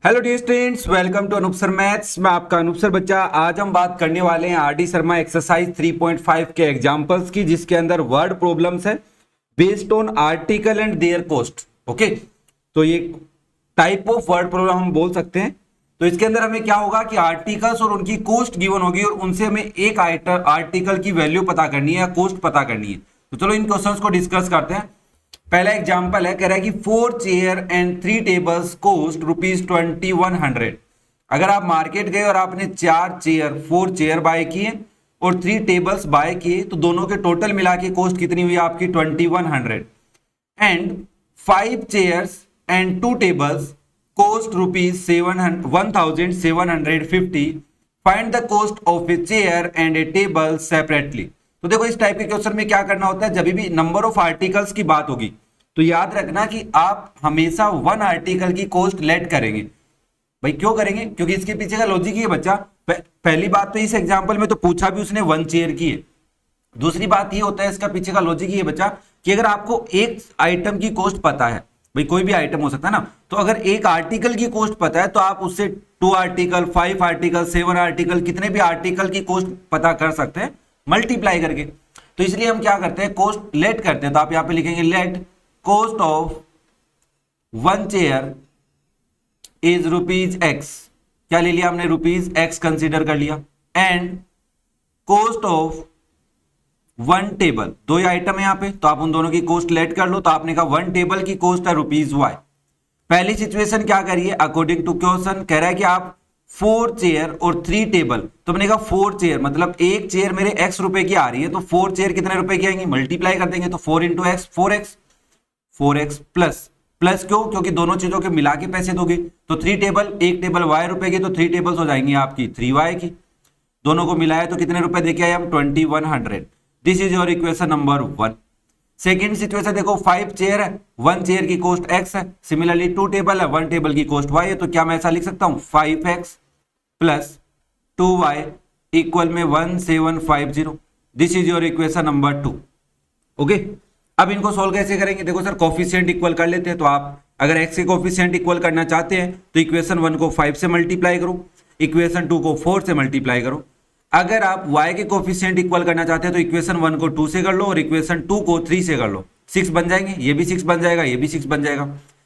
Hello dear students, welcome to Anoop sir maths. मैं आपका Anoop sir बच्चा। आज हम बात करने वाले हैं आर डी शर्मा एक्सरसाइज 3.5 के एग्जांपल्स की, जिसके अंदर वर्ड प्रॉब्लम्स है based on article and their cost. Okay, तो ये टाइप ऑफ वर्ड प्रॉब्लम हम बोल सकते हैं। तो इसके अंदर हमें क्या होगा कि आर्टिकल्स और उनकी कोस्ट गिवन होगी और उनसे हमें एक आर्टिकल की वैल्यू पता करनी है या कोस्ट पता करनी है। तो चलो इन क्वेश्चंस को डिस्कस करते हैं। पहला एग्जांपल है, कह रहा है कि 4 चेयर एंड 3 टेबल्स कोस्ट ₹2100। अगर आप मार्केट गए और आपने 4 चेयर बाय किए और 3 टेबल्स बाय किए तो दोनों के टोटल मिला के कोस्ट कितनी हुई आपकी 2100। And 5 chairs and 2 tables cost ₹1750। Find the cost of a chair and a table separately. तो देखो, इस टाइप के क्वेश्चन में क्या करना होता है, जब भी नंबर ऑफ आर्टिकल्स की बात होगी तो याद रखना कि आप हमेशा वन आर्टिकल की कोस्ट लेट करेंगे। भाई क्यों करेंगे? क्योंकि इसके पीछे का लॉजिक ये बच्चा, पहली बात तो इस एग्जांपल में तो पूछा भी उसने 1 चेयर की है। दूसरी बात ये होता है, इसका पीछे का लॉजिक ये बच्चा कि अगर आपको एक आइटम की कोस्ट पता है, भाई कोई भी आइटम हो सकता है ना, तो अगर एक आर्टिकल की कोस्ट पता है तो आप उससे 2 आर्टिकल, 5 आर्टिकल, 7 आर्टिकल, कितने भी आर्टिकल की कोस्ट पता कर सकते हैं मल्टीप्लाई करके। तो इसलिए हम क्या करते हैं, कोस्ट लेट करते हैं। तो आप यहां पे लिखेंगे let cost of 1 chair is ₹X। क्या ले लिया हमने? ₹X कंसीडर कर लिया। एंड कोस्ट ऑफ 1 टेबल, दो ही आइटम है यहां पे, तो आप उन दोनों की कोस्ट लेट कर लो। तो आपने कहा 1 टेबल की कोस्ट है ₹Y। पहली सिचुएशन क्या करिए, अकॉर्डिंग टू क्वेश्चन कह रहा है कि आप 4 चेयर और 3 टेबल, तो मैंने कहा 4 चेयर मतलब एक चेयर मेरे X रुपए की आ रही है, तो 4 चेयर कितने रुपए की आएंगी, मल्टीप्लाई कर देंगे। तो 4 into x 4x plus plus क्यों? क्योंकि दोनों चीजों के मिला के पैसे दोगे। तो 3 टेबल, एक टेबल Y रुपए की, तो 3 टेबल्स हो जाएंगी आपकी 3Y की। दोनों को मिलाया तो कितने रुपए देके आए हम? 2100। This is your equation number 1। Second situation देखो, 5 चेयर है, 1 चेयर की कोस्ट X है। सिमिलरली 2 टेबल है, 1 टेबल की कोस्ट Y है। तो क्या मैं ऐसा लिख सकता हूं, 5x प्लस 2y इक्वल में 1750। This is your equation number 2। Okay, अब इनको सोल्व कैसे करेंगे? देखो सर, कोफिशिएंट इक्वल कर लेते हैं। तो आप अगर x के कोफिशिएंट इक्वल करना चाहते हैं तो इक्वेशन 1 को 5 से मल्टीप्लाई करो, इक्वेशन 2 को 4 से मल्टीप्लाई करो। अगर आप y के कोफिशिएंट इक्वल करना चाहते हैं तो इक्वेशन 1 को 2 से कर लो और इक्वेशन 2 को 3 से कर लो। 6 बन जाएंगे, ये भी 6 बन जाएगा, ये भी 6 बन जाएगा।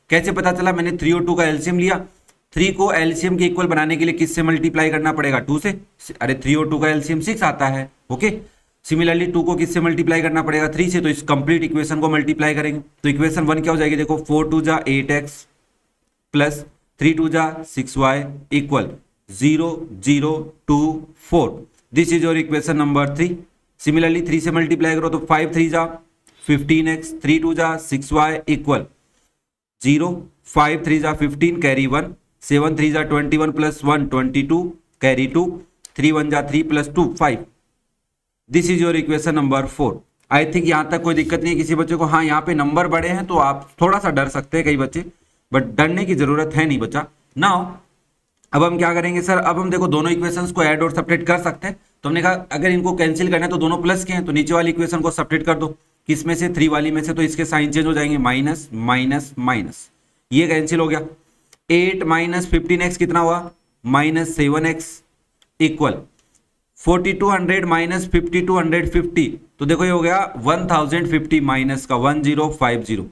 कैसे पता चला? मैंने 3 और 2 का एलसीएम लिया। 3 को एलसीएम के इक्वल बनाने के लिए किससे मल्टीप्लाई करना पड़ेगा? 2 से। अरे 3 और 2 का एलसीएम 6 आता है। ओके, सिमिलरली 2 को किससे मल्टीप्लाई करना पड़ेगा? 3 से। तो इस कंप्लीट इक्वेशन को मल्टीप्लाई करेंगे तो इक्वेशन 1 क्या हो जाएगी? देखो 4 2 जा 8x प्लस 3 2 जा 6y equal 0 0 2 4। This is your equation number 3। Similarly 3 से मल्टीप्लाई करो तो 5 3 जा 15x, 3 2 जा 6y इक्वल 0, 5 3 जा 15 कैरी 1, 7 3 जा 21 प्लस 1 22 कैरी 2, 3 1 जा 3 plus 2 5। This is your equation number 4। I think यहां तक कोई दिक्कत नहीं है किसी बच्चे को। हाँ, यहाँ पे नंबर बड़े हैं तो आप थोड़ा सा डर सकते हैं कई बच्चे, बट डरने की जरूरत है नहीं बच्चा। नाउ अब हम क्या करेंगे सर, अब हम देखो दोनों इक्वेशंस को ऐड और सब्ट्रैक्ट कर सकते हैं। तो हमने कहा अगर इनको कैंसिल करना है तो दोनों प्लस के हैं, तो नीचे वाली इक्वेशन को सब्ट्रैक्ट कर दो। किस में से? 3 वाली में से। तो इसके साइन चेंज हो जाएंगे, माइनस माइनस माइनस, ये कैंसिल हो गया। 8 माइनस 15x कितना हुआ? Minus 7x equal 4200 minus 5250। तो देखो ये हो गया 1050 माइनस का 1050।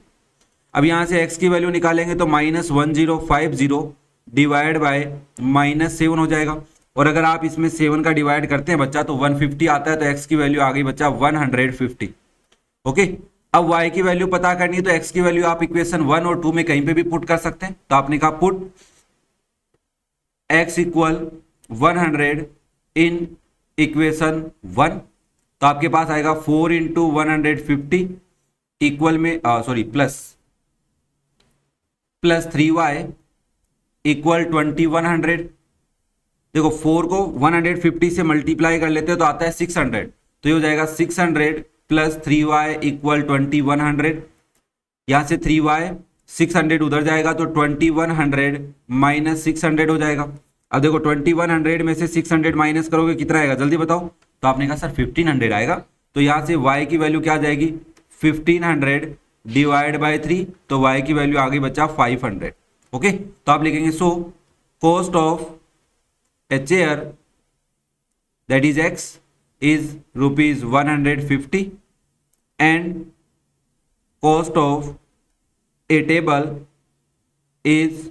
अब यहां से x की वैल्यू निकालेंगे तो माइनस 1050 डिवाइड बाय माइनस 7 हो जाएगा। और अगर आप इसमें 7 का डिवाइड करते हैं बच्चा तो 150 आता है, तो x की वैल्यू आ गई बच्चा 150। ओके, अब y की वैल्यू पता करनी है तो x की वैल्यू आप इक्वेशन 1 और 2 में कहीं पे भी पुट कर सकते हैं। तो आपने कहा put x equal 100 in equation 1। तो आपके पास आएगा 4 इंटू 150 इक्वल में प्लस 3y इक्वल 2100। देखो 4 को 150 से मल्टीप्लाई कर लेते हो तो आता है 600। तो ये हो जाएगा 600 प्लस 3y इक्वल 2100। यहां से 3y 600 उधर जाएगा तो 2100 माइनस 600 हो जाएगा। अब देखो 2100 में से 600 माइनस करोगे कितना आएगा, जल्दी बताओ। तो आपने कहा सर 1500 आएगा। तो यहां से y की वैल्यू क्या आ जाएगी? 1500 डिवाइड बाय 3। तो y की वैल्यू आ गई बच्चा 500। ओके, तो आप लिखेंगे सो cost of a chair, that is x, is rupees 150 and cost of a table is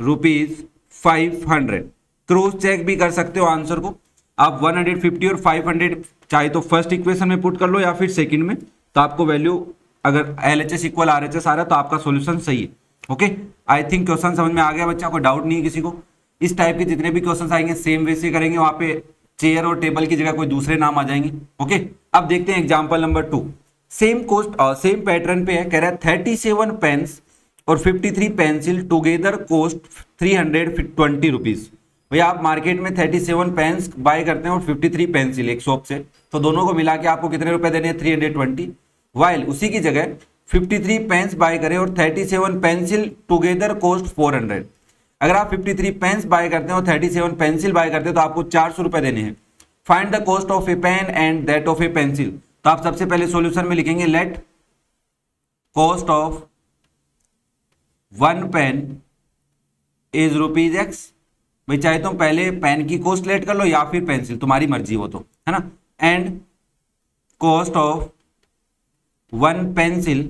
rupees 500। Cross check भी कर सकते हो आंसर को आप, 150 और 500 चाहे तो फर्स्ट इक्वेशन में पुट कर लो या फिर सेकंड में, तो आपको वैल्यू अगर LHS इक्वल RHS आ रहा है तो आपका सॉल्यूशन सही है। ओके, आई थिंक क्वेश्चन समझ में आ गया बच्चा, कोई डाउट नहीं है किसी को। इस टाइप के जितने भी क्वेश्चन आएंगे सेम वे से करेंगे, वहां पे चेयर और टेबल की जगह कोई दूसरे नाम आ जाएंगे। ओके, अब देखते हैं example number 2। Same cost same pattern पे है, कह रहा है 37 पेन्स और 53 पेंसिल टुगेदर कोस्ट 320 रुपीज। भैया आप मार्केट में 37 पेन्स बाय करते हैं और 53 पेंसिल एक शॉप से, तो दोनों को मिला के आपको कितने रुपए देने हैं? 320। वाइल उसी की जगह 53 पेन्स बाय करें और 37 पेंसिल टुगेदर कोस्ट 400। अगर आप 53 पेन्स बाय करते हैं और 37 पेंसिल बाय करते हैं तो आपको 400 रुपए देने हैं। Find the cost of a pen and that of a pencil. तो आप सबसे पहले सॉल्यूशन में लिखेंगे let cost of one pen is rupees x. भाई चाहे तुम पहले पेन की कॉस्ट लेट कर लो या फिर पेंसिल, तुम्हारी मर्जी हो तो, है ना। And cost of one pencil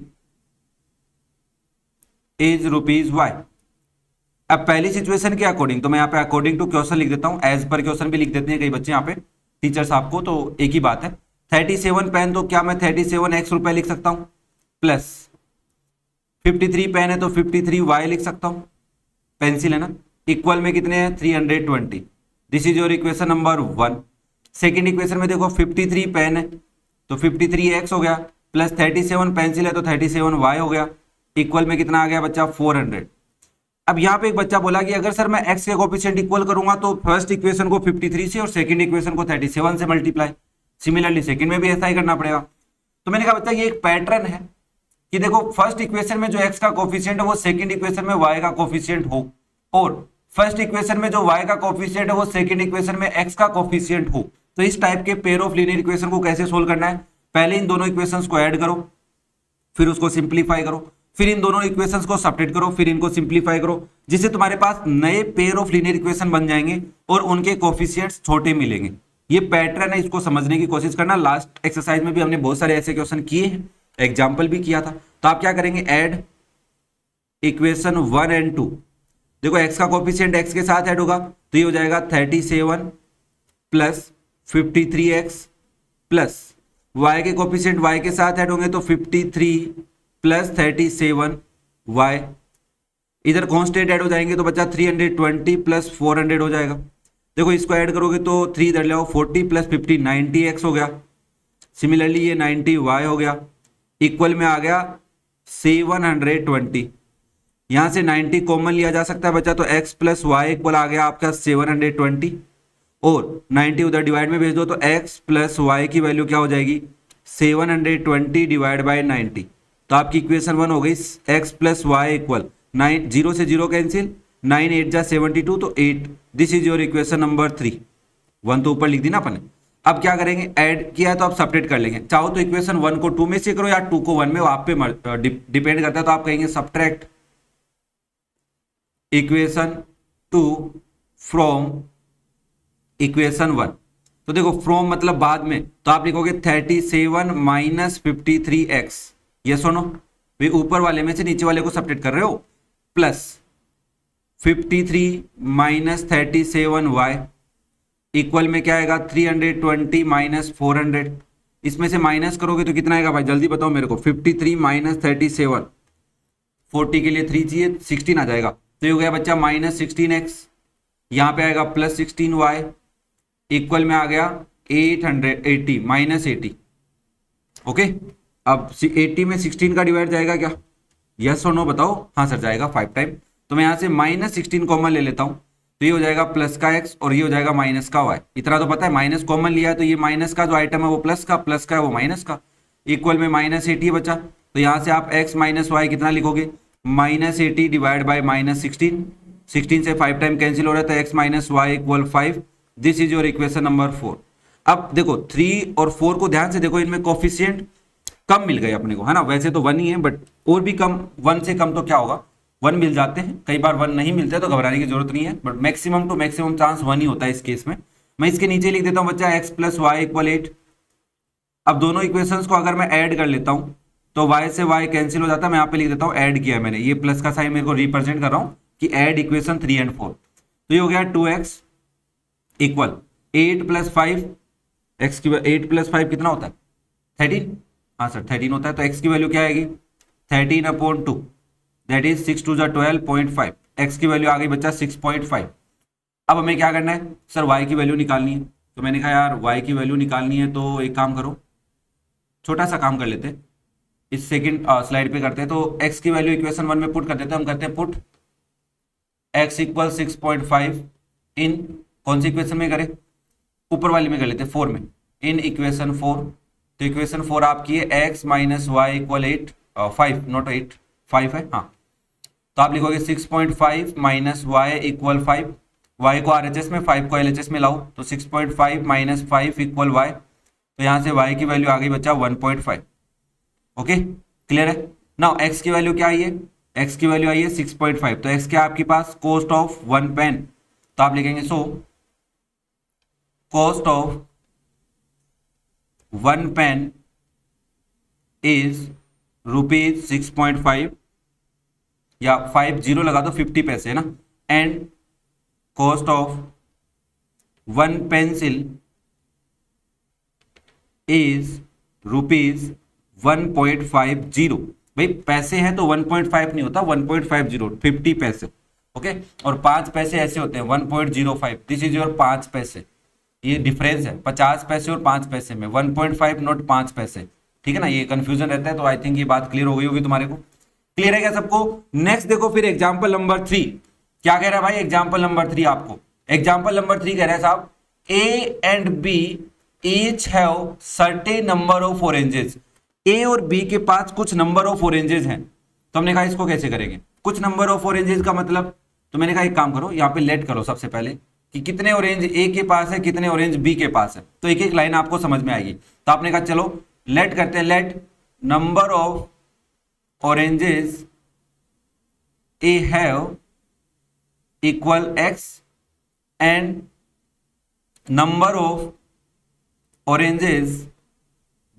is rupees y. अब पहली सिचुएशन के अकॉर्डिंग, तो मैं यहाँ पे अकॉर्डिंग टू क्वेश्चन लिख देता हूं, एज पर क्वेश्चन भी लिख देते हैं कई बच्चे यहाँ पे टीचर्स आपको, तो एक ही बात है। 37 पेन, तो क्या मैं 37 रुपए लिख सकता हूं, प्लस 53 पेन है तो 53 वाई लिख सकता हूं, पेंसिल है ना, इक्वल में कितने हैं? 320। This is your equation number 1। Second equation में देखो 53 पेन है तो 53 एक्स हो गया, प्लस 37 पेंसिल है तो 37 वाई हो गया, इक्वल में कितना आ गया बच्चा? 400। अब यहाँ पे एक बच्चा बोला कि अगर सर मैं x के कोफिशिएंट इक्वल करूंगा तो फर्स्ट इक्वेशन को 53 से और सेकंड इक्वेशन को 37 से मल्टीप्लाई, सिमिलरली सेकंड में भी ऐसा ही करना पड़ेगा। तो मैंने कहा बच्चा ये एक पैटर्न है कि देखो फर्स्ट इक्वेशन में जो x का कोफिशिएंट है वो सेकंड इक्वेशन में y का कोफिशिएंट हो, और फर्स्ट इक्वेशन में जो y का कोफिशिएंट है वो सेकंड इक्वेशन में x का कोफिशिएंट हो। तो इस टाइप के पेयर ऑफ लीनियर इक्वेशन को कैसे सोल्व करना है? पहले इन दोनों इक्वेशंस को ऐड करो, फिर उसको सिंप्लीफाई करो, फिर इन दोनों इक्वेशंस को सब्ट्रैक्ट करो, फिर इनको सिंप्लीफाई करो, जिससे तुम्हारे पास नए पेयर ऑफ लीनियर इक्वेशन बन जाएंगे और उनके कोफिशिएंट्स छोटे मिलेंगे। ये पैटर्न है, इसको समझने की कोशिश करना। लास्ट एक्सरसाइज में भी हमने बहुत सारे ऐसे क्वेश्चन किए हैं, एग्जाम्पल भी किया था। तो आप क्या करेंगे? Add equation 1 and 2। देखो x का कोफिशिएंट x के साथ ऐड होगा तो ये हो जाएगा 37 प्लस 53x प्लस y के कोफिशिएंट y के साथ ऐड होंगे तो 53 प्लस 37y। इधर कांस्टेंट ऐड हो जाएंगे तो बच्चा 320 प्लस 400 हो जाएगा। देखो इसको ऐड करोगे तो 3 इधर ले आओ, 40 प्लस 50 90x हो गया। सिमिलरली ये 90y हो गया, इक्वल में आ गया 720। यहां से 90 कॉमन लिया जा सकता है बच्चा, तो x प्लस वाई इक्वल आ गया आपका 720, और 90 उधर डिवाइड में भेज दो तो x प्लस वाई की वैल्यू क्या हो जाएगी? 720 डिवाइड बाई 90। तो आपकी इक्वेशन 1 हो गई x प्लस वाई इक्वल 9, 0 से 0 कैंसिल, 9 8 जा 72 तो 8। This is your equation number 3। 1 तो ऊपर लिख दी ना अपन। अब क्या करेंगे? ऐड किया है तो आप सब्ट्रैक्ट कर लेंगे। चाहो तो इक्वेशन 1 को 2 में से करो या 2 को 1 में, वो आप पे डिपेंड करता है। तो आप कहेंगे सब्ट्रैक्ट इक्वेशन 2 फ्रॉम इक्वेशन 1। तो देखो फ्रॉम मतलब बाद में, तो आप लिखोगे 37 माइनस 53x। ये सुनो, वे ऊपर वाले में से नीचे वाले को सब्ट्रैक्ट कर रहे हो, प्लस 53 माइनस 37y इक्वल में क्या आएगा? 320 माइनस 400। इसमें से माइनस करोगे तो कितना आएगा भाई? जल्दी बताओ मेरे को। 53 माइनस 37, 40 के लिए 3 चाहिए, 16 आ जाएगा। तो ये हो गया बच्चा माइनस 16x, यहाँ पे आएगा प्लस 16y, इक्वल में आ गया 880 माइनस 80। ओके, अब 80 में 16 का डिवाइड जाएगा क्या? यस और नो बताओ। हाँ सर जाएगा 5 टाइम। तो मैं यहाँ से माइनस 16 कॉमन ले लेता हूँ, तो ये हो जाएगा प्लस का x और ये हो जाएगा माइनस का y। इतना तो पता है, माइनस कॉमन लिया है तो ये माइनस का जो आइटम है वो प्लस का है वो माइनस का, इक्वल में माइनस 80 बचा। तो यहाँ से आप x माइनस वाई कितना लिखोगे? Minus 80 divide by minus 16। 16 से 5 टाइम कैंसिल हो रहा है तो x minus y equal 5। This is your equation number 4। अब देखो 3 और 4 को ध्यान से देखो, इनमें कोफिशिएंट कम मिल गए अपने को, है ना। वैसे तो 1 ही है बट और भी कम, 1 से कम तो क्या होगा? वन मिल जाते हैं, कई बार वन नहीं मिलते तो घबराने की जरूरत नहीं है, but maximum to maximum chance one ही होता है इस केस में। मैं इसके नीचे लिख देता हूं बच्चा x प्लस वाई इक्वल 8। अब दोनों इक्वेशंस को अगर मैं ऐड कर लेता हूं तो y से y कैंसिल हो जाता है। मैं यहाँ पे लिख देता हूं ऐड किया मैंने, ये प्लस का साइन मेरे को रिप्रेजेंट कर रहा हूं कि ऐड इक्वेशन 3 एंड 4। तो ये हो गया 2x इक्वल 8 प्लस 5, एक्स की 8 प्लस 5 कितना होता है 13, हाँ सर 13 होता है। तो x की वैल्यू क्या आएगी 13/2, दैट इज 6 2 12.5। x की वैल्यू आ गई बच्चा 6.5। अब हमें क्या करना है सर y की वैल्यू निकालनी है। तो मैंने कहा यार y की वैल्यू निकालनी है तो एक काम करो, छोटा सा काम कर लेते हैं, इस सेकंड स्लाइड पे करते हैं। तो x की वैल्यू इक्वेशन 1 में पुट कर देते हैं। हम करते हैं पुट x इक्वल 6.5 इन कौन सी इक्वेशन में करें, ऊपर वाली में कर लेते हैं 4 में, इन इक्वेशन 4। तो इक्वेशन 4 आपकी है x minus y equal 8 5 not 8 5 है हाँ। तो आप लिखोगे 6.5 माइनस वाई इक्वल 5, y को RHS में 5 को LHS में लाओ तो 6.5 माइनस 5 इक्वल y। तो यहाँ से y की वैल्यू आ गई बच्चा 1.5। ओके क्लियर है। नाउ x की वैल्यू क्या आई है, x की वैल्यू आई है 6.5। तो x क्या है आपके पास कॉस्ट ऑफ 1 पेन, तो आप लिखेंगे so cost of 1 pen is ₹6.5 या 50 लगा दो 50 पैसे है ना, and cost of 1 pencil is ₹1.50। भाई पैसे हैं तो 1.5 नहीं होता 1.50 50 पैसे। ओके और 5 पैसे ऐसे होते हैं 1.05, दिस इज योर 5 पैसे। ये डिफरेंस है 50 पैसे और 5 पैसे में, 1.5 नॉट 5 पैसे। ठीक है ना, ये कंफ्यूजन रहता है। तो आई थिंक ये बात क्लियर हो गई होगी तुम्हारे को। क्लियर है क्या सबको। नेक्स्ट देखो फिर एग्जाम्पल नंबर 3 क्या कह रहा है भाई। एग्जाम्पल नंबर 3 आपको, एग्जाम्पल नंबर 3 कह रहा है साहब A and B each have certain number of oranges. A और बी के पास कुछ नंबर ऑफ ऑरेंजेस हैं। तो हमने कहा इसको कैसे करेंगे, कुछ नंबर ऑफ ऑरेंजेस का मतलब, तो मैंने कहा एक काम करो यहाँ पे लेट करो सबसे पहले कि कितने ऑरेंज ए के पास है कितने ऑरेंज बी के पास है। तो एक एक लाइन आपको समझ में आएगी। तो आपने कहा चलो लेट करते हैं, let number of oranges A have equal x and number of oranges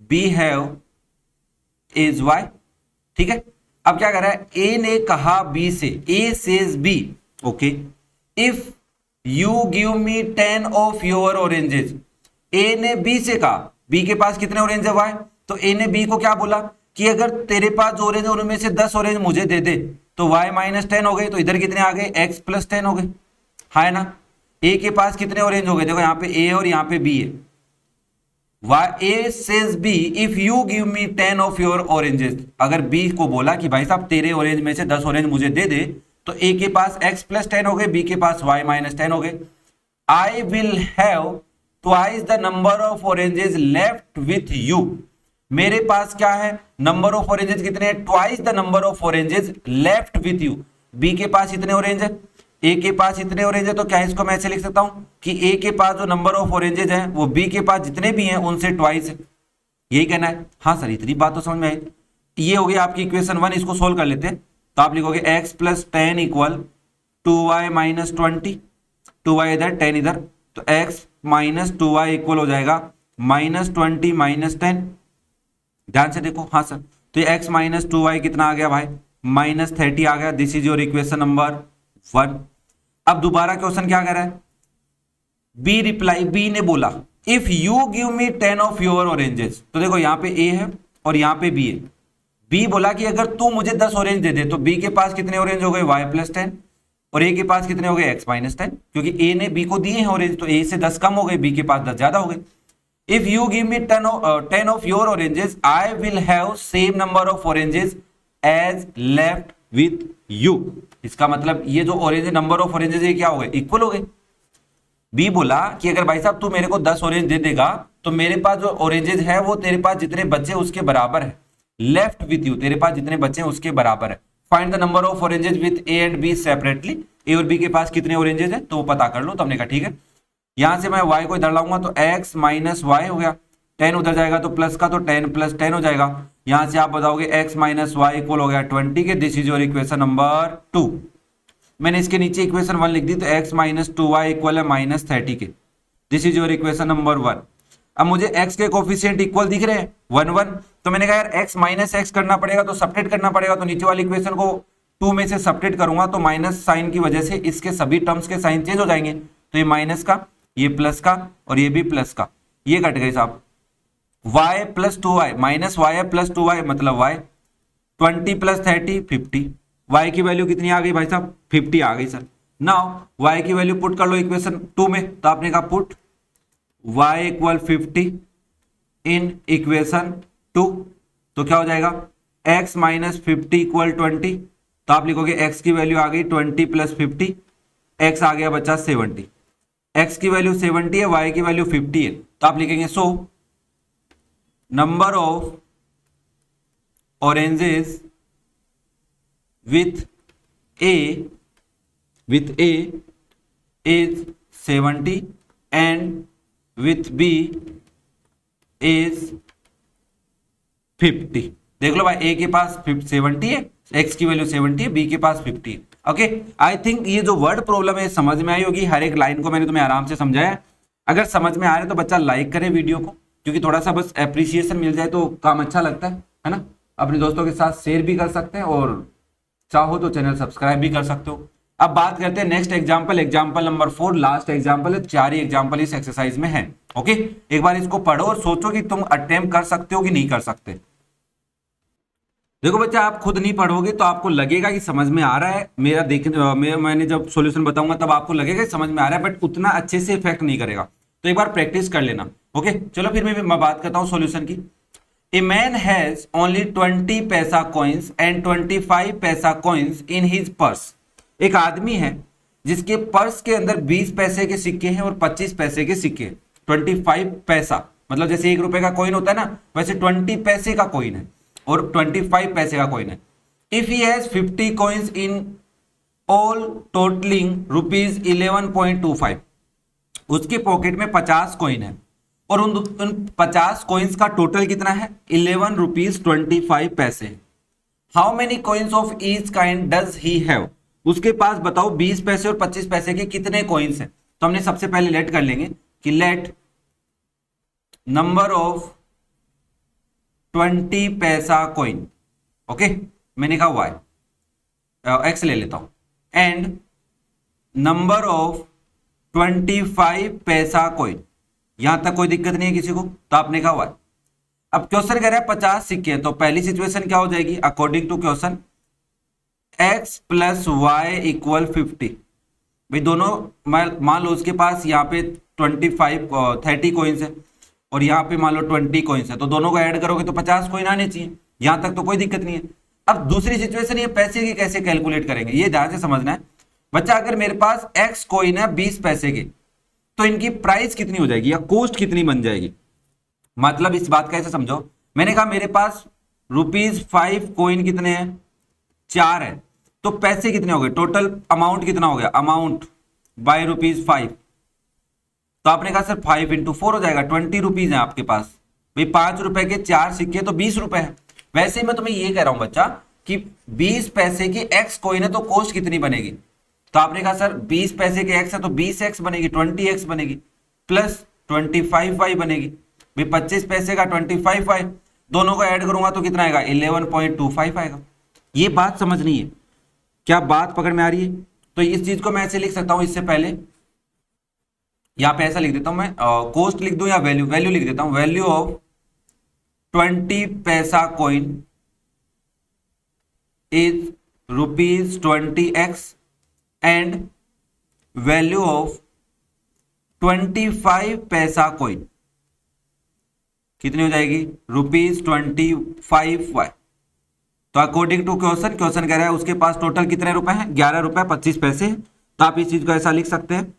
B have is y। ठीक है, अब क्या कर रहा है a ने कहा b से, a says b okay if you give me 10 of your oranges. a ने b से कहा b के पास कितने ऑरेंज है y, तो a ने b को क्या बोला कि अगर तेरे पास ऑरेंज है उनमें से 10 ऑरेंज मुझे दे दे। तो y माइनस 10 हो गए, तो इधर कितने आ गए x प्लस 10 हो गए, है ना। a के पास कितने ऑरेंज हो गए, देखो यहाँ पे a और यहाँ पे b है। A says B if you give me 10 of your oranges। अगर B को बोला कि भाई साहब तेरे ऑरेंज में से 10 ऑरेंज मुझे दे दे, तो A के पास x प्लस 10 हो गए, B के पास y माइनस 10 हो गए। I will have twice the number of oranges left with you। मेरे पास क्या है नंबर ऑफ ऑरेंजेस कितने हैं, twice the number of oranges left with you. B के पास इतने ऑरेंज है, ए के पास इतने ऑरेंज है, तो क्या इसको मैं ऐसे लिख सकता हूं कि ए के पास जो नंबर ऑफ ऑरेंजेज हैं वो बी के पास जितने भी हैं उनसे ट्वाइस है। यही कहना है। हाँ सर इतनी बात तो समझ में आई। ये हो गई आपकी इक्वेशन 1। इसको सोल्व कर लेते हैं। तो आप लिखोगे x plus 10 equal 2y minus 20, 2y इधर 10 इधर, तो x माइनस 2y इक्वल हो जाएगा माइनस 20 माइनस 10। ध्यान से देखो हाँ सर, तो ये x माइनस 2y कितना आ गया भाई माइनस 30 आ गया। This is your equation number 1। अब दोबारा क्वेश्चन क्या कर रहा है, बी रिप्लाई, बी ने बोला if you give me 10 of your oranges. तो देखो यहाँ पे ए है और यहाँ पे बी है। बी बोला कि अगर तू मुझे 10 ऑरेंज दे दे, तो बी के पास कितने ऑरेंज हो गए y प्लस 10 और ए के पास कितने हो गए x माइनस 10, क्योंकि ए ने बी को दिए हैं ऑरेंज, तो ए से 10 कम हो गए, बी के पास 10 ज्यादा हो गए। If you give me 10 of your oranges I will have same number of oranges as left with you. इसका मतलब ये जो ऑरेंज नंबर ऑफ ऑरेंजेस ये क्या हो गए इक्वल हो गए। बी बोला कि अगर भाई साहब तू मेरे को 10 ऑरेंज दे देगा तो मेरे पास जो ऑरेंजेस है वो तेरे पास जितने बचे उसके बराबर है, लेफ्ट विथ यू तेरे पास जितने बचे उसके बराबर है। Find the number of oranges with A and B separately. A और बी के पास कितने ऑरेंजेस है तो वो पता कर लो। तो हमने कहा ठीक है, यहां से मैं y को इधर लाऊंगा तो x माइनस वाई हो गया, 10 उधर जाएगा तो प्लस का, तो 10 प्लस 10 हो जाएगा। यहां से आप बताओगे x माइनस वाई इक्वल हो गया 20 के, this is your equation number 2। मैंने इसके नीचे इक्वेशन 1 लिख दी, तो x माइनस 2y इक्वल है माइनस 30 के, this is your equation number 1। अब मुझे x के कोफिशिएंट इक्वल दिख रहे हैं 1 1, तो मैंने कहा यार x माइनस एक्स करना पड़ेगा, तो सब्ट्रैक्ट करना पड़ेगा, तो नीचे वाली इक्वेशन को 2 में से सब्ट्रैक्ट करूंगा तो माइनस साइन की वजह से इसके सभी टर्म्स के साइन चेंज हो जाएंगे, तो ये माइनस का, ये प्लस का और ये भी प्लस का, ये कट गए साहब। y plus 2y minus y plus 2y मतलब y, 20 प्लस 30 50, y की वैल्यू कितनी आ गई भाई साहब 50 आ गई सर। नाउ y की वैल्यू पुट कर लो इक्वेशन 2 में, तो आपने कहा put y equal 50 in equation 2, तो क्या हो जाएगा x माइनस 50 इक्वल 20, तो आप लिखोगे x की वैल्यू आ गई 20 प्लस 50, x आ गया बच्चा 70, x की वैल्यू 70 है, y की वैल्यू 50 है, तो आप लिखेंगे so number of oranges with A is 70 and with B is 50। देख लो भाई, A के पास 70 है, X की वैल्यू 70 है, B के पास 50 है। ओके, आई थिंक ये जो वर्ड प्रॉब्लम है समझ में आई होगी, हर एक लाइन को मैंने तुम्हें आराम से समझाया। अगर समझ में आ रहा है तो बच्चा लाइक करे वीडियो को, क्योंकि थोड़ा सा बस एप्रिसिएशन मिल जाए तो काम अच्छा लगता है ना। अपने दोस्तों के साथ शेयर भी कर सकते हैं और चाहो तो चैनल सब्सक्राइब भी कर सकते हो। अब बात करते हैं next example, example number 4, last example है, 4 ही एग्जांपल इस एक्सरसाइज में है। ओके, एक बार इसको पढ़ो और सोचो कि तुम अटेम्प्ट कर सकते हो कि नहीं कर सकते। देखो बच्चा, आप खुद नहीं पढ़ोगे तो आपको लगेगा कि समझ में आ रहा है, मैंने जब सॉल्यूशन बताऊंगा तब आपको लगेगा कि समझ में आ रहा है, बट उतना अच्छे से इफेक्ट नहीं करेगा, तो एक बार प्रैक्टिस कर लेना। ओके, चलो फिर मैं बात करता हूं सॉल्यूशन की। A man has only 20 पैसा coins and 25 पैसा coins in his purse। एक आदमी है जिसके पर्स के अंदर 20 पैसे के सिक्के हैं और 25 पैसे के सिक्के, 25 पैसा मतलब जैसे 1 रुपए का कॉइन होता है ना, वैसे 20 पैसे का कॉइन है और 25 पैसे का कॉइन है। If he has 50 coins in all totaling rupees 11.25, उसके पॉकेट में 50 कॉइन है और उन 50 कॉइन्स का टोटल कितना है 11 रुपीज 25 पैसे। How many coins of each kind does he have, उसके पास बताओ 20 पैसे और 25 पैसे के कितने कॉइन्स हैं। तो हमने सबसे पहले लेट कर लेंगे कि लेट नंबर ऑफ 20 पैसा कॉइन, ओके मैंने कहा वाई एक्स ले लेता हूं, एंड नंबर ऑफ 25 पैसा कॉइन, यहां तक कोई दिक्कत नहीं है किसी को, तो आपने कहा वाई। अब क्वेश्चन कह रहा है 50 सिक्के हैं, तो पहली सिचुएशन क्या हो जाएगी according to question, x plus y equal 50। भाई दोनों मान लो उसके पास यहाँ पे 30 कॉइन्स है और यहाँ पे मान लो 20 कॉइन्स है, तो दोनों को ऐड करोगे तो 50 कॉइन आने चाहिए, यहां तक तो कोई दिक्कत नहीं है। अब दूसरी सिचुएशन, ये पैसे की कैसे कैलकुलेट करेंगे, ये ध्यान से समझना है बच्चा। अगर मेरे पास x कॉइन है 20 पैसे की, तो इनकी प्राइस कितनी हो जाएगी या कॉस्ट कितनी बन जाएगी। मतलब इस बात का ऐसे समझो, मैंने कहा मेरे पास ₹5 कॉइन कितने हैं 4 है, तो पैसे कितने हो गए, टोटल अमाउंट कितना हो गया, अमाउंट बाय ₹5। तो आपने कहा सर 5 × 4 हो जाएगा, 20 रुपीज है आपके पास। भाई 5 रुपए के 4 सिक्के तो 20 रुपए है। वैसे मैं तुम्हें ये कह रहा हूं बच्चा कि 20 पैसे की x कॉइन है तो कॉस्ट कितनी बनेगी, तो आपने कहा सर 20 पैसे के x है तो 20x बनेगी, 20x बनेगी, प्लस 25y बनेगी। भाई 25 पैसे का 25y, दोनों को ऐड करूंगा तो कितना आएगा 11.25 आएगा। ये बात समझनी है, क्या बात पकड़ में आ रही है। तो इस चीज को मैं ऐसे लिख सकता हूं, इससे पहले यहां पे ऐसा लिख देता हूं मैं, कॉस्ट लिख दूं या वैल्यू लिख देता हूं, वैल्यू ऑफ 20 पैसा coin is ₹20x and value of 25 पैसा कॉइन कितनी हो जाएगी ₹25y। तो अकॉर्डिंग टू क्वेश्चन कह रहा है उसके पास टोटल कितने रुपए हैं 11 रुपए 25 पैसे। तो आप इस चीज को ऐसा लिख सकते हैं।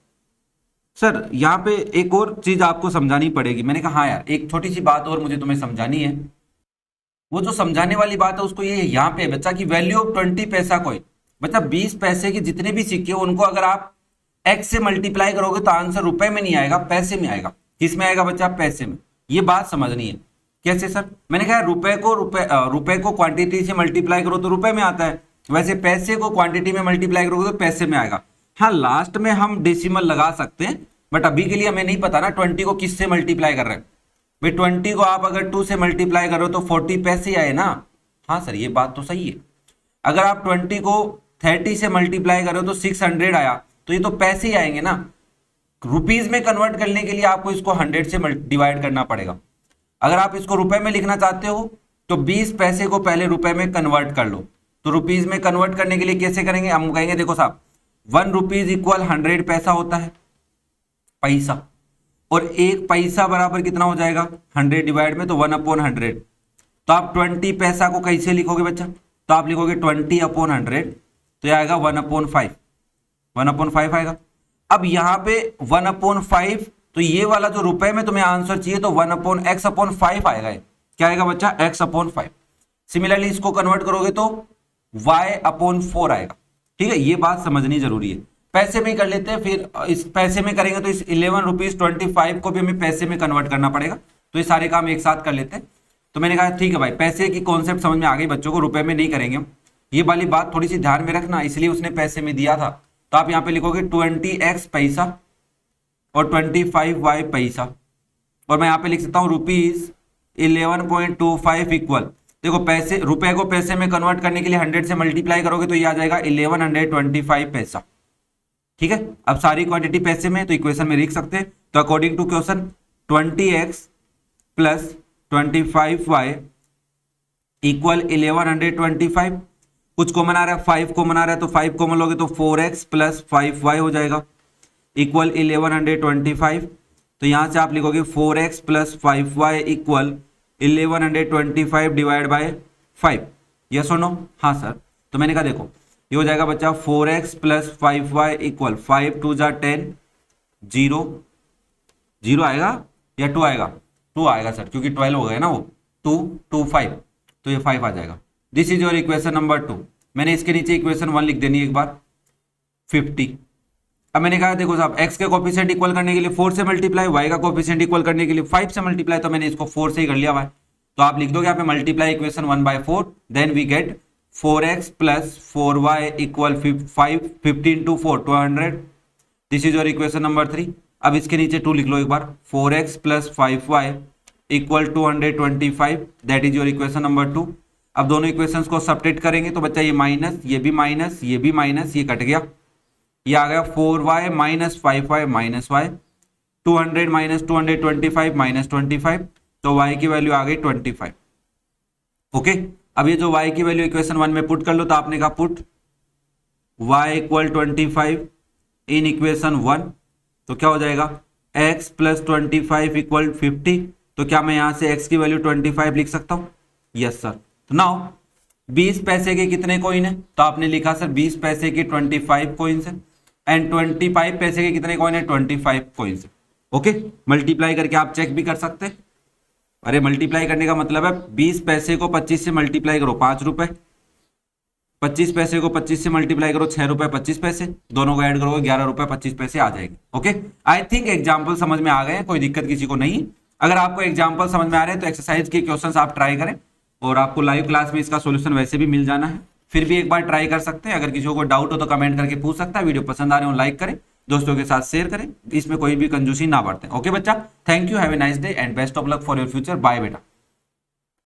सर यहाँ पे एक और चीज आपको समझानी पड़ेगी। मैंने कहा हाँ यार, एक छोटी सी बात और मुझे तुम्हें समझानी है। वो जो समझाने वाली बात है उसको ये यहाँ पे बच्चा की वैल्यू ऑफ 20 पैसा कॉइन, बच्चा 20 पैसे के जितने भी सिक्के उनको अगर आप x से मल्टीप्लाई करोगे तो आंसर रुपए में नहीं आएगा, पैसे में आएगा। किस में आएगा बच्चा, पैसे में। ये बात समझनी है कैसे सर? मैंने कहा रुपए को क्वांटिटी से मल्टीप्लाई करो तो रुपए में आता है, वैसे पैसे को क्वांटिटी में मल्टीप्लाई करोगे तो पैसे में आएगा। हाँ, लास्ट में हम डेसिमल लगा सकते हैं, बट अभी के लिए हमें नहीं पता ना 20 को किससे मल्टीप्लाई कर रहे हैं। भाई 20 को आप अगर 2 से मल्टीप्लाई करो तो 40 पैसे आए ना। हाँ सर, ये बात तो सही है। अगर आप 20 को 30 से मल्टीप्लाई करो तो 600 आया, तो ये तो पैसे ही आएंगे ना। रुपीज में कन्वर्ट करने के लिए आपको इसको 100 से डिवाइड करना पड़ेगा। अगर आप इसको रुपए में लिखना चाहते हो तो 20 पैसे को पहले रुपए में कन्वर्ट कर लो। तो रुपीज में कन्वर्ट करने के लिए कैसे करेंगे? हम कहेंगे देखो साहब, 1 रुपीज इक्वल 100 पैसा होता है, पैसा, और 1 पैसा बराबर कितना हो जाएगा? 100 डिवाइड में, तो 1/100। तो आप 20 पैसा को कैसे लिखोगे बच्चा? तो आप लिखोगे 20/100, तो यह आएगा 1/5, 1/5 आएगा। अब यहां पे 1/5, तो ये वाला जो रुपए में तुम्हें आंसर चाहिए तो 1/x/5 आएगा। क्या आएगा बच्चा? x/5। सिमिलरली इसको कन्वर्ट करोगे तो y/4 आएगा। ठीक है, ये बात समझनी जरूरी है। पैसे में कर लेते हैं, फिर इस पैसे में करेंगे तो इस 11 रुपीज 25 को भी हमें पैसे में कन्वर्ट करना पड़ेगा। तो ये सारे काम एक साथ कर लेते हैं। तो मैंने कहा ठीक है भाई, पैसे की कॉन्सेप्ट समझ में आ गई बच्चों को, रुपए में नहीं करेंगे हम। ये वाली बात थोड़ी सी ध्यान में रखना, इसलिए उसने पैसे में दिया था। तो आप यहाँ पे लिखोगे 20x पैसा और 25y पैसा, और मैं यहाँ पे लिख सकता हूँ रुपीज 11.25 इक्वल, देखो पैसे, रुपए को पैसे में कन्वर्ट करने के लिए 100 से मल्टीप्लाई करोगे तो ये आ जाएगा 1125 पैसा। ठीक है, अब सारी क्वांटिटी पैसे में, तो इक्वेशन में लिख सकते हैं। तो according to question 20x plus 25y equal 1125। कुछ कॉमन आ रहा है, 5 कॉमन आ रहा है, तो 5 कॉमन लोगे तो 4x प्लस 5y हो जाएगा इक्वल 1125। तो यहां से आप लिखोगे 4x plus 5y equal 1125 divide by 5। Yes और नो? हाँ सर। तो मैंने कहा देखो ये हो जाएगा बच्चा 4x प्लस 5y इक्वल 5 2 जा 10, 0 0 आएगा या 2 आएगा? 2 आएगा सर, क्योंकि 12 हो गया ना वो, 2 2 5, तो ये 5 आ जाएगा। This is your equation number 2। मैंने इसके नीचे इक्वेशन 1 लिख देनी है एक बार, 50। अब मैंने कहा देखो साहब, x के कोफिशिएंट इक्वल करने के लिए 4 से मल्टीप्लाई, y का कोफिशिएंट इक्वल करने के लिए 5 से मल्टीप्लाई, तो मैंने इसको 4 से ही कर लिया भाई। तो आप लिख दोगे यहाँ पे multiply equation 1/4, then we get 4x plus 4y equal 15 to 4 200। This is your equation number 3। अब इसके नीचे 2 लिख लो एक बार, 4x plus 5y equal 225, that is your equation number 2। अब दोनों इक्वेशंस को सब्ट्रैक्ट करेंगे तो बच्चा ये माइनस, ये भी माइनस, ये भी माइनस, ये कट गया, ये आ गया 4y minus 5y minus y, 200 minus 225 minus 25, तो y की वैल्यू आ गई 25। ओके, अब ये जो y की वैल्यू इक्वेशन 1 में पुट कर लो, तो आपने कहा put y equal 25 in equation 1, तो क्या हो जाएगा x प्लस 25 इक्वल 50। तो क्या मैं यहां से x की वैल्यू 25 लिख सकता हूं? Yes sir. तो नाउ 20 पैसे के कितने कॉइन है? तो आपने लिखा सर 20 पैसे के 25 कॉइन्स है, एंड 25 पैसे के कितने कॉइन है? 25 कॉइन्स है। ओके, मल्टीप्लाई करके आप चेक भी कर सकते हैं। अरे मल्टीप्लाई करने का मतलब है 20 पैसे को 25 से मल्टीप्लाई करो 5 रुपए, 25 पैसे को 25 से मल्टीप्लाई करो 6 रुपए 25 पैसे, दोनों को ऐड करोगे 11 रुपए 25 पैसे आ जाएंगे। ओके, आई थिंक एग्जाम्पल समझ में आ गए, कोई दिक्कत किसी को नहीं। अगर आपको एग्जाम्पल समझ में आ रहे हैं तो एक्सरसाइज के क्वेश्चंस आप ट्राई करें, और आपको लाइव क्लास में इसका सॉल्यूशन वैसे भी मिल जाना है, फिर भी एक बार ट्राई कर सकते हैं। अगर किसी को डाउट हो तो कमेंट करके पूछ सकता है। वीडियो पसंद आ रहे हो लाइक करें, दोस्तों के साथ शेयर करें, इसमें कोई भी कंजूसी ना बरतें। ओके बच्चा, thank you, have a nice day and best of luck for your future. Bye बेटा।